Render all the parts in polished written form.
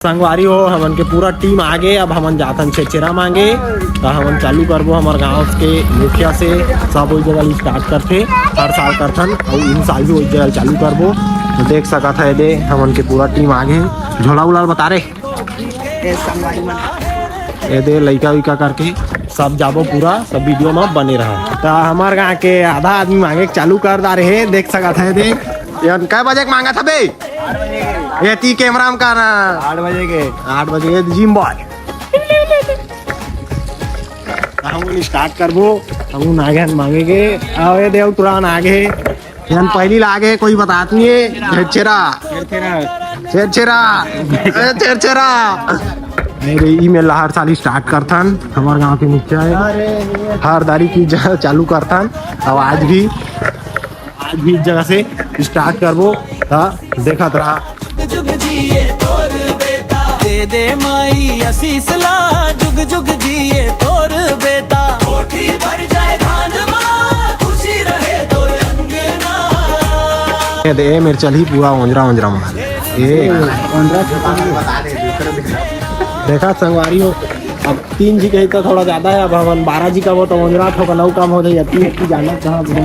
संगवारी हो हमन के पूरा टीम आगे। अब हमन जाथन छेचेरा मांगे तो हमन चालू करबो हमार गांव के मुखिया से सब वही जगह स्टार्ट करथे, हर साल करथन और इन साल भी वही जगह चालू करबो। तो देख सकत है दे हमन के पूरा टीम आगे झोला उलाल बता रे ये दे लइका उइका करके सब जाबो पूरा सब वीडियो में बने रहा। तो हमार गाँव के आधा आदमी मांगे चालू कर दा रहे देख सकत है दे कै बजे मांगा था बे ये ती कैमरा में का ना 8 बजे जिम बॉय हम स्टार्ट करबो हम आगे मांगेगे आवे देव तुरंत आगे यान पहली लागे कोई बात नहीं है छेरछेरा मेरे ईमेल हर साल स्टार्ट करथन हमार गांव के मुखिया है हर दारी की चालू करथन और आज भी इस जगह से स्टार्ट करबो देखत रहा जुग जिए तोर बेटा दे दे माई आशीष ला जुग जुग जिए तोर बेटा कोठी भर जाए धान मां खुशी रहे तोर अंगना दे मेरे चली पूरा ओंजरा मार ये देखा संगवारी हो अब 3 जी के तो थोड़ा ज्यादा है। अब हम 12 जी का वो तो ओंजरा ठोका 9 काम हो जाए 3 की जाना कहां 12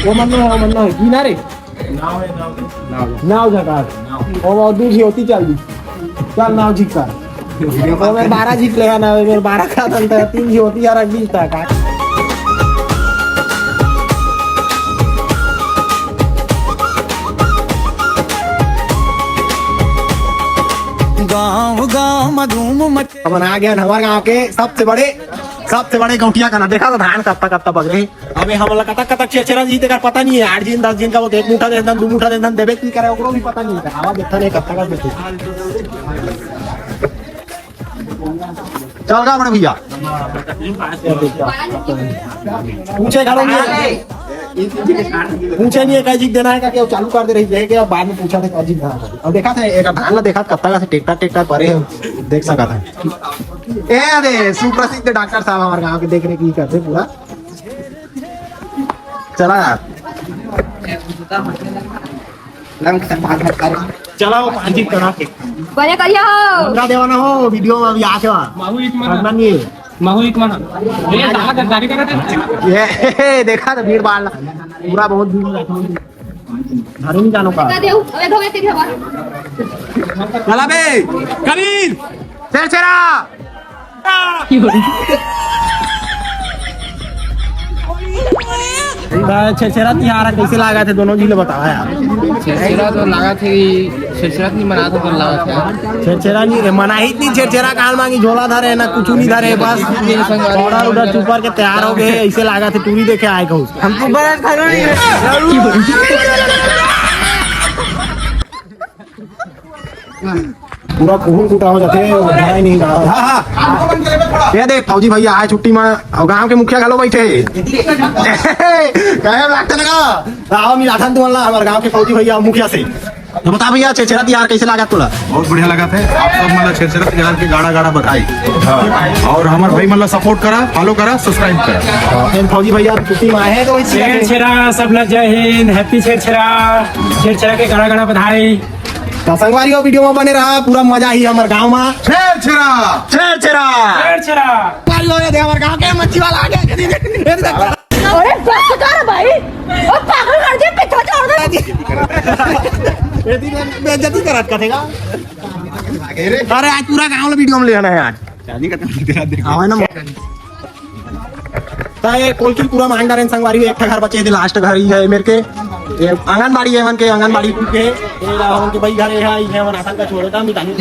वो मन्नो है की ना रे नाव झकार वो दूसरी होती चल नाव जीत कर मेरे 12 जीत लेगा ना मेरे 12 का चलता है 3 जी होती यार जीतता है गाँव गाँव मधूम मचे अपन आ गया हमारे गाँव के सबसे बड़े गौटिया का ना देखा था धान कत्ता पकड़े। अबे हम लोग कतक छेचेरा जीते का पता नहीं है 8 दिन 10 दिन का वो 1 मुठा देता 2 मुठा देता देवे की करे ओकरो भी पता नहीं है हवा देखता नहीं कत्ता का देते चल गा बड़े भैया पूछे घरों में पूछे नहीं है जीत देना है क्या चालू कर दे रही है क्या बाद में पूछा था जीत देना और देखा था एक धान ला देखा कत्ता का से टेक्टर परे देख सका था ए अरे सुप्रसिद्ध डॉक्टर साहब हमारे गांव के देख रहे की करते पूरा चला चला वो 5 जीत करा के बने करिया हो हमरा देवाना हो वीडियो में अभी आके माहू नहीं ये गाड़ी ये देखा तो भीड़ भाड़ पूरा बहुत भीड़ घरों में जानो का चला बे कबीर छेरछेरा छेरछेरा तिहार कैसे लगा थे दोनों जी ने बताया यार छेरछेरा तो लगा थे छेरछेरा नहीं मना था पर लगा था छेरछेरा नहीं मना ही नहीं छेरछेरा कान मांगी झोला धरे ना कुछ नहीं धरे बस ऑर्डर उधर चुपर के तैयार हो गए ऐसे लगा थे टूरी देखे आए कहूँ हमको बड़ा खाना नहीं पूरा कुहू कुटा हो जाते हैं नहीं ये देख फौजी भैया आए छुट्टी में गांव के मुखिया घलो बैठे कहे लगता लगा आओ मिलाथन तू अल्लाह हमारे गांव के फौजी भैया मुखिया से तो बता भैया छेरछेरा तिहार कैसे लगा तुला बहुत बढ़िया लगा थे आप सब मतलब छेरछेरा तिहार के गाड़ा बधाई और हमारे भाई मतलब सपोर्ट करा फॉलो करा सब्सक्राइब करा फौजी भैया छुट्टी में आए हैं तो छेरछेरा सब लोग जय हिंद हैप्पी छेरछेरा के गाड़ा बधाई संगवारी का वीडियो में बने रहा पूरा मजा ही हमारे गांव में छेरछेरा हमारे गांव के मच्छी वाला आ गया अरे बस कर भाई ओ पागल कर दिया पिछवा छोड़ दे बेइज्जती करत कथेगा अरे आज पूरा गांव वीडियो में लेना है आज शादी का ना ताए कोलकी पूरा मांग रहे संगवारी एक घर बचे थे लास्ट घर ही है मेरे के ये आंगनबाड़ी है मन के आंगनबाड़ी के हम के भाई घर है ये मन आसन का छोड़े था मितानी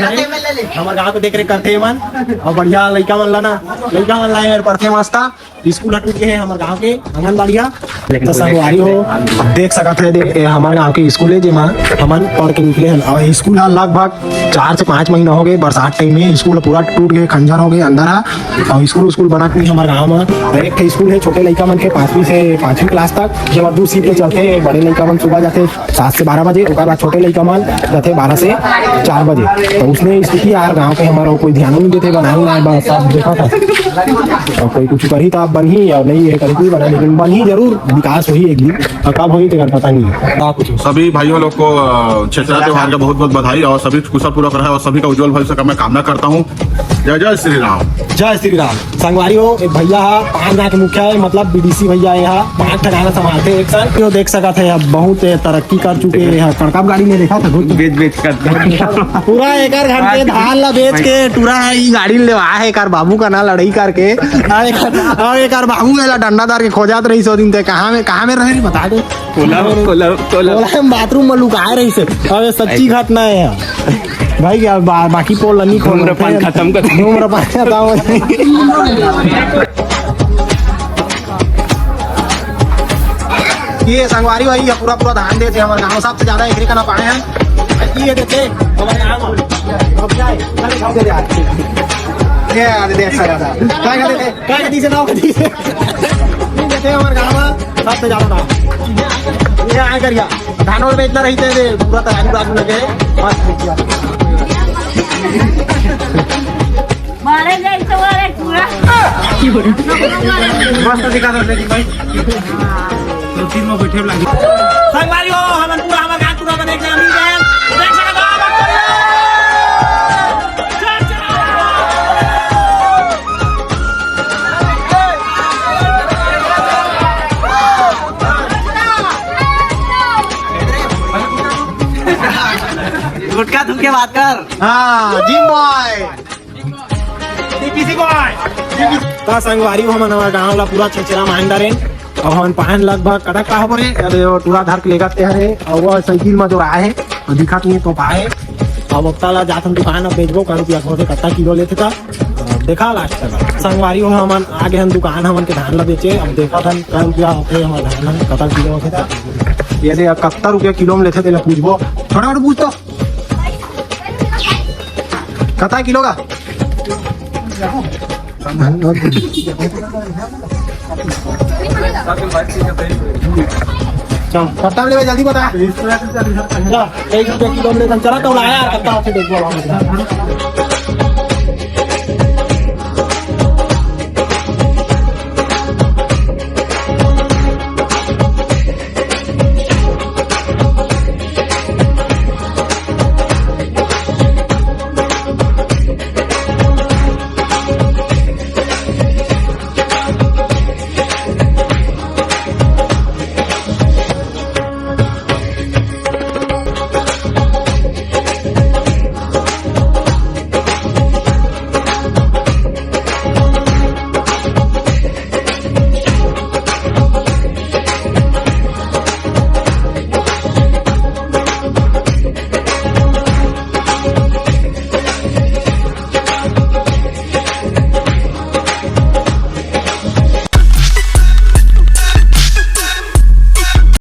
हमारे गांव को देख रेख करते हैं मन और बढ़िया लड़का मन लाना लड़का मन लाए पढ़ते मस्त स्कूल हटू के है हमारे गांव के आंगनबाड़िया तो संगवारी हो देख सकते है हमारे गांव के स्कूल है जेमा हमन पढ़ के निकले हैं और स्कूल लगभग 4 से 5 महीना हो गए बरसात टाइम में स्कूल पूरा टूट गए खंजर हो गए अंदर और स्कूल बना के हमारे गाँव में एक स्कूल है छोटे लड़का मन के 5वीं से 5वीं क्लास तक जब 2 सीट पे चलते बड़े लड़का मन सुबह जाते 7 से 12 बजे उसके बाद छोटे लड़का मान जाते 12 से 4 बजे। तो उसने स्थिति यार गाँव के हमारा कोई ध्यान नहीं देते, बनाए ना बस सब देखा था। और कोई कुछ करी तो आप बन ही और नहीं है कभी बना, लेकिन बन ही जरूर, विकास हुई एक दिन और कब हुई तो पता नहीं है। कुछ सभी भाइयों लोग को छेसरा त्योहार का बहुत बहुत बधाई और सभी कुशल पूर्वक रहे और सभी का उज्जवल भविष्य का मैं कामना करता हूँ। जय जय श्री राम। जय श्री राम। संगवारी हो एक भैया है 5 गाँव के मुखिया है, मतलब बीडीसी भैया यहाँ 5 ठिकाना संभालते एक साल। तो देख सका थे अब बहुत तरक्की कर चुके हैं। कड़कप गाड़ी में देखा था बेच कर पूरा एक घर के धान ला बेच के टूरा है ये गाड़ी ले आया है कार बाबू का ना लड़ाई करके और एक बाबू मेला डंडा दार के खोजात रही 100 दिन तक। कहाँ में रहे बता दो, बाथरूम में लुकाए रही से। अब सच्ची घटना है भाई, क्या बाकी पोल नहीं खोल खत्म कर ये संगवारी भाई पूरा पूरा धान देते हमारे गाँव सबसे ज्यादा एकरे का ना पाए हैं ये देते हमारे गाँव हमारे गाँव में सबसे ज्यादा था ये आए करिया धान बेचना रही थे पूरा तराजू राजू लगे मारे जाए तो मारे पूरा मस्त दिखा दो भाई तीन में बैठे लगे संगवारी हो हम पूरा हमारे गाँव पूरा बने ग्रामीण बैंक देख सकते गुटखा थूक के बात कर। हाँ जिम बॉय डीपीसी बॉय का संगवारी हो हम हमारे गाँव ला पूरा छेचरा मांगदार है। अब हम पान लगभग कटा का हो रे अरे टूरा धार के लेगा है और वो साइकिल में जो आए है दिखा नहीं तो पाए अब वक्ता जात हम दुकान अब बेचबो कर रुपया से कट्टा किलो लेते था देखा लास्ट तक संगवारी हो हम आगे हम दुकान हमन के धान ला बेचे। अब देखा था कल रुपया होते हमारे धान कटा किलो होते था ये 71 रुपया किलो में लेते थे पूछबो छोटा मोटा पूछ तो कता किलो का कट्टा ले जल्दी बता 1 रुपया किलो में चला तो लाया यार कट्टा देखो